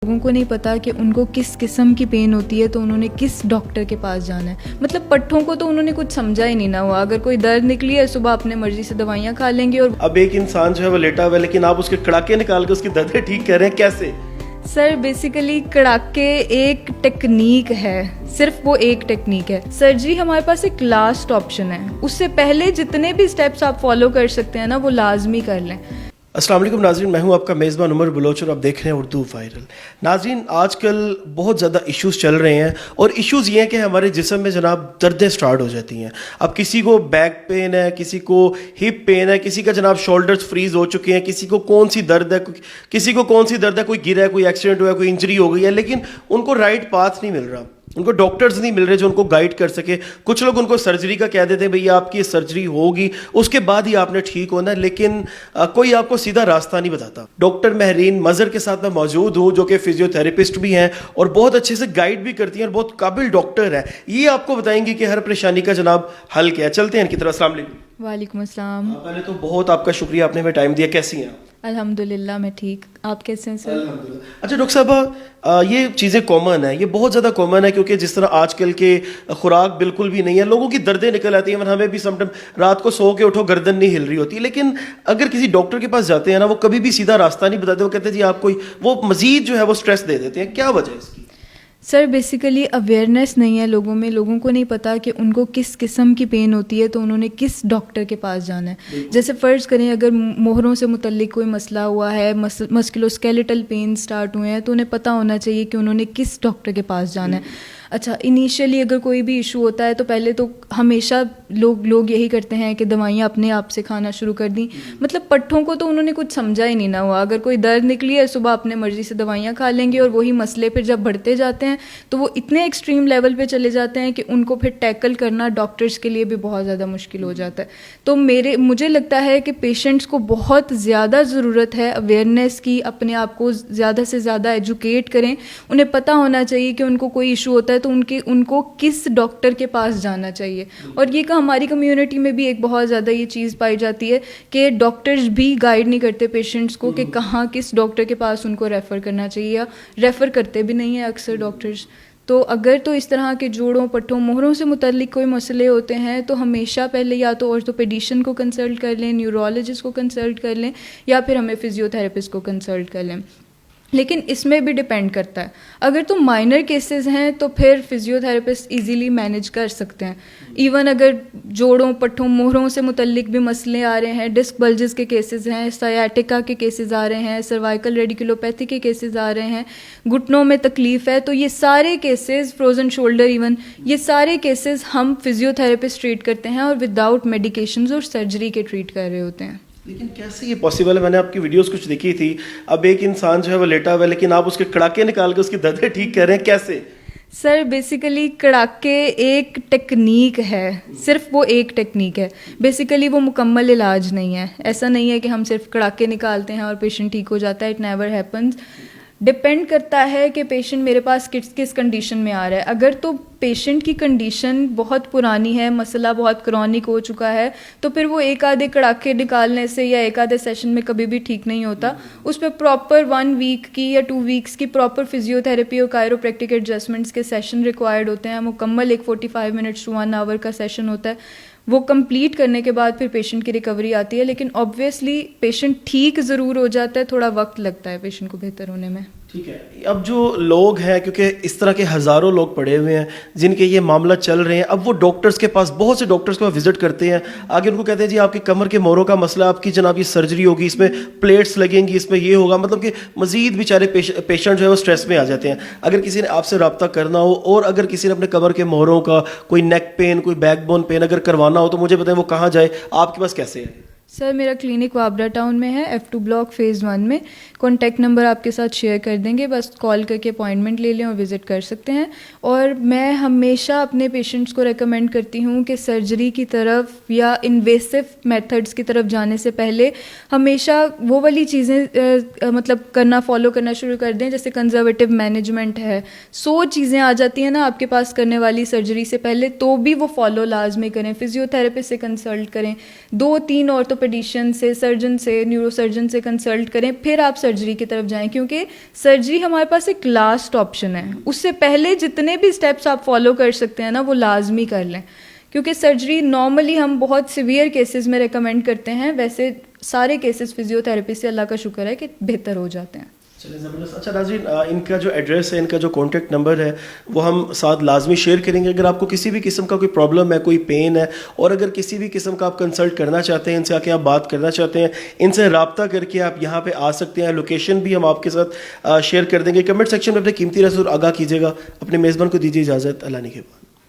لوگوں کو نہیں پتا کہ ان کو کس قسم کی پین ہوتی ہے تو انہوں نے کس ڈاکٹر کے پاس جانا ہے. مطلب پٹھوں کو تو انہوں نے کچھ سمجھا ہی نہیں نہ ہوا. اگر کوئی درد نکلی ہے صبح اپنے مرضی سے دوائیاں کھا لیں گے. اور اب ایک انسان جو ہے وہ لیٹا ہوا ہے لیکن آپ اس کے کڑاکے نکال کے اس کی دردیں ٹھیک کر رہے ہیں, کیسے؟ سر بیسیکلی کڑاکے ایک ٹیکنیک ہے, صرف وہ ایک ٹیکنیک ہے. سرجری ہمارے پاس ایک لاسٹ آپشن ہے. اس سے پہلے جتنے بھی سٹیپس آپ فالو کر سکتے ہیں نا وہ لازمی کر لیں. السلام علیکم ناظرین, میں ہوں آپ کا میزبان عمر بلوچ اور آپ دیکھ رہے ہیں اردو وائرل. ناظرین, آج کل بہت زیادہ ایشوز چل رہے ہیں اور ایشوز یہ ہیں کہ ہمارے جسم میں جناب دردیں سٹارٹ ہو جاتی ہیں. اب کسی کو بیک پین ہے, کسی کو ہپ پین ہے, کسی کا جناب شولڈرز فریز ہو چکے ہیں, کسی کو کون سی درد ہے, کوئی گرا ہے, کوئی ایکسیڈنٹ ہوا ہے, کوئی انجری ہو گئی ہے, لیکن ان کو رائٹ پاتھ نہیں مل رہا, ان کو ڈاکٹرز نہیں مل رہے جو ان کو گائیڈ کر سکے. کچھ لوگ ان کو سرجری کا کہہ دیتے ہیں, بھئی آپ کی سرجری ہوگی اس کے بعد ہی آپ نے ٹھیک ہونا ہے, لیکن کوئی آپ کو سیدھا راستہ نہیں بتاتا. ڈاکٹر مہرین مظہر کے ساتھ میں موجود ہوں جو کہ فزیو تھراپسٹ بھی ہیں اور بہت اچھے سے گائیڈ بھی کرتی ہیں اور بہت قابل ڈاکٹر ہیں. یہ آپ کو بتائیں گی کہ ہر پریشانی کا جناب حل کیا ہے. چلتے ہیں ان کی طرف. السلام علیکم. وعلیکم السلام. پہلے تو بہت آپ کا شکریہ, آپ نے ہمیں ٹائم دیا. کیسی ہیں آپ؟ الحمدللہ میں ٹھیک. آپ کیسے ہیں سر؟ الحمدللہ. اچھا ڈاکٹر صاحبہ, یہ چیزیں کامن ہیں, یہ بہت زیادہ کامن ہے کیونکہ جس طرح آج کل کے خوراک بالکل بھی نہیں ہے, لوگوں کی دردیں نکل آتی ہیں. ہمیں بھی سم ٹائم رات کو سو کے اٹھو گردن نہیں ہل رہی ہوتی, لیکن اگر کسی ڈاکٹر کے پاس جاتے ہیں نا وہ کبھی بھی سیدھا راستہ نہیں بتاتے. وہ کہتے ہیں جی آپ کوئی, وہ مزید جو ہے وہ سٹریس دے دیتے ہیں. کیا وجہ ہے اس کی؟ سر بیسیکلی اویئرنیس نہیں ہے لوگوں میں. لوگوں کو نہیں پتا کہ ان کو کس قسم کی پین ہوتی ہے تو انہوں نے کس ڈاکٹر کے پاس جانا ہے. جیسے فرض کریں اگر موہروں سے متعلق کوئی مسئلہ ہوا ہے, مسکولو اسکیلیٹل پین سٹارٹ ہوئے ہیں, تو انہیں پتہ ہونا چاہیے کہ انہوں نے کس ڈاکٹر کے پاس جانا ہے. اچھا, انیشیلی اگر کوئی بھی ایشو ہوتا ہے تو پہلے تو ہمیشہ لوگ یہی کرتے ہیں کہ دوائیاں اپنے آپ سے کھانا شروع کر دیں. مطلب پٹھوں کو تو انہوں نے کچھ سمجھا ہی نہیں نہ ہوا. اگر کوئی درد نکلی ہے صبح اپنے مرضی سے دوائیاں کھا لیں گے, اور وہی مسئلے پھر جب بڑھتے جاتے ہیں تو وہ اتنے ایکسٹریم لیول پہ چلے جاتے ہیں کہ ان کو پھر ٹیکل کرنا ڈاکٹرز کے لیے بھی بہت زیادہ مشکل ہو جاتا ہے. تو مجھے لگتا ہے کہ پیشنٹس کو بہت زیادہ ضرورت ہے اویئرنیس کی. اپنے آپ کو زیادہ سے زیادہ ایجوکیٹ کریں. انہیں پتہ ہونا چاہیے کہ ان کو کوئی ایشو ہوتا ہے تو ان کو کس ڈاکٹر کے پاس جانا چاہیے. اور یہ کہ ہماری کمیونٹی میں بھی ایک بہت زیادہ یہ چیز پائی جاتی ہے کہ ڈاکٹرز بھی گائیڈ نہیں کرتے پیشنٹس کو کہ کہاں کس ڈاکٹر کے پاس ان کو ریفر کرنا چاہیے, یا ریفر کرتے بھی نہیں ہیں اکثر ڈاکٹرز. تو اگر تو اس طرح کے جوڑوں, پٹھوں, موہروں سے متعلق کوئی مسئلے ہوتے ہیں تو ہمیشہ پہلے یا تو آرتھوپیڈیشین کو کنسلٹ کر لیں, نیورولوجسٹ کو کنسلٹ کر لیں, یا پھر ہمیں فزیو تھراپسٹ کو کنسلٹ کر لیں. لیکن اس میں بھی ڈپینڈ کرتا ہے. اگر تو مائنر کیسز ہیں تو پھر فزیو تھراپسٹ ایزیلی مینیج کر سکتے ہیں. ایون اگر جوڑوں, پٹھوں, موہروں سے متعلق بھی مسئلے آ رہے ہیں, ڈسک بلجز کے کیسز ہیں, سیاٹیکا کے کیسز آ رہے ہیں, سروائکل ریڈیکولوپیتھی کے کیسز آ رہے ہیں, گھٹنوں میں تکلیف ہے, تو یہ سارے کیسز, فروزن شولڈر ایون, یہ سارے کیسز ہم فزیو تھراپسٹ ٹریٹ کرتے ہیں اور وداؤٹ میڈیکیشنز اور سرجری کے ٹریٹ کر رہے ہوتے ہیں. لیکن کیسے یہ پاسبل ہے؟ میں نے آپ کی ویڈیوز کچھ دیکھی تھی. اب ایک انسان جو ہے وہ لیٹا ہوا ہے لیکن آپ اس کے کڑاکے نکال کے اس کی دردیں ٹھیک کر رہے ہیں. کیسے؟ سر بیسیکلی کڑاکے ایک ٹیکنیک ہے, صرف وہ ایک ٹیکنیک ہے. بیسیکلی وہ مکمل علاج نہیں ہے. ایسا نہیں ہے کہ ہم صرف کڑاکے نکالتے ہیں اور پیشنٹ ٹھیک ہو جاتا ہے. It never happens. ڈپینڈ کرتا ہے کہ پیشنٹ میرے پاس کس کنڈیشن میں آ رہا ہے. اگر تو پیشنٹ کی کنڈیشن بہت پرانی ہے, مسئلہ بہت کرونک ہو چکا ہے, تو پھر وہ ایک آدھے کڑاکے نکالنے سے یا ایک آدھے سیشن میں کبھی بھی ٹھیک نہیں ہوتا. اس پہ پراپر 1 ویک کی یا 2 ویکس کی پراپر فزیو تھراپی اور کائروپریکٹک ایڈجسٹمنٹس کے سیشن ریکوائرڈ ہوتے ہیں. مکمل ایک 45 منٹس to 1 hour کا سیشن ہوتا ہے. وہ کمپلیٹ کرنے کے بعد پھر پیشنٹ کی ریکوری آتی ہے. لیکن آبویسلی پیشنٹ ٹھیک ضرور ہو جاتا ہے, تھوڑا وقت لگتا ہے پیشنٹ کو بہتر ہونے میں. ٹھیک ہے. اب جو لوگ ہیں, کیونکہ اس طرح کے ہزاروں لوگ پڑے ہوئے ہیں جن کے یہ معاملہ چل رہے ہیں, اب وہ ڈاکٹرز کے پاس, بہت سے ڈاکٹرز کے پاس وزٹ کرتے ہیں. آگے ان کو کہتے ہیں جی آپ کی کمر کے موہروں کا مسئلہ, آپ کی جناب یہ سرجری ہوگی, اس میں پلیٹس لگیں گی, اس میں یہ ہوگا. مطلب کہ مزید بیچارے پیشنٹ جو ہے وہ اسٹریس میں آ جاتے ہیں. اگر کسی نے آپ سے رابطہ کرنا ہو اور اگر کسی نے اپنے کمر کے موہروں کا کوئی نیک پین, کوئی بیک بون پین اگر کروانا ہو تو مجھے بتائیں وہ کہاں جائے, آپ کے پاس کیسے ہے؟ سر میرا کلینک وابرا ٹاؤن میں ہے, F2 بلاک فیز 1 میں. کانٹیکٹ نمبر آپ کے ساتھ شیئر کر دیں گے, بس کال کر کے اپوائنٹمنٹ لے لیں اور وزٹ کر سکتے ہیں. اور میں ہمیشہ اپنے پیشنٹس کو ریکمینڈ کرتی ہوں کہ سرجری کی طرف یا انویسو میتھڈس کی طرف جانے سے پہلے ہمیشہ وہ والی چیزیں مطلب فالو کرنا شروع کر دیں جیسے کنزرویٹو مینجمنٹ ہے. 100 چیزیں آ جاتی ہیں نا آپ کے پاس کرنے والی سرجری سے پہلے, تو بھی وہ فالو لازمی کریں. فزیو تھراپسٹ سے کنسلٹ کریں, 2-3 اور تو آرتھوپیڈیشین سے, سرجن سے, نیورو سرجن سے کنسلٹ کریں, پھر آپ سرجری کی طرف جائیں, کیونکہ سرجری ہمارے پاس ایک لاسٹ آپشن ہے. اس سے پہلے جتنے بھی اسٹیپس آپ فالو کر سکتے ہیں نا, وہ لازمی کر لیں, کیونکہ سرجری نارملی ہم بہت سیویئر کیسز میں ریکمینڈ کرتے ہیں, ویسے سارے کیسز فزیو تھراپی سے اللہ کا شکر ہے کہ بہتر ہو جاتے ہیں. چلیں زبردست. اچھا ناظرین, ان کا جو ایڈریس ہے, ان کا جو کانٹیکٹ نمبر ہے, وہ ہم ساتھ لازمی شیئر کریں گے. اگر آپ کو کسی بھی قسم کا کوئی پرابلم ہے, کوئی پین ہے, اور اگر کسی بھی قسم کا آپ کنسلٹ کرنا چاہتے ہیں, ان سے آ کے آپ بات کرنا چاہتے ہیں, ان سے رابطہ کر کے آپ یہاں پہ آ سکتے ہیں. لوکیشن بھی ہم آپ کے ساتھ شیئر کر دیں گے. کمنٹ سیکشن میں اپنے قیمتی رائے ضرور آگاہ کیجیے گا. اپنے میزبان کو دیجیے اجازت. اللہ نگہبان.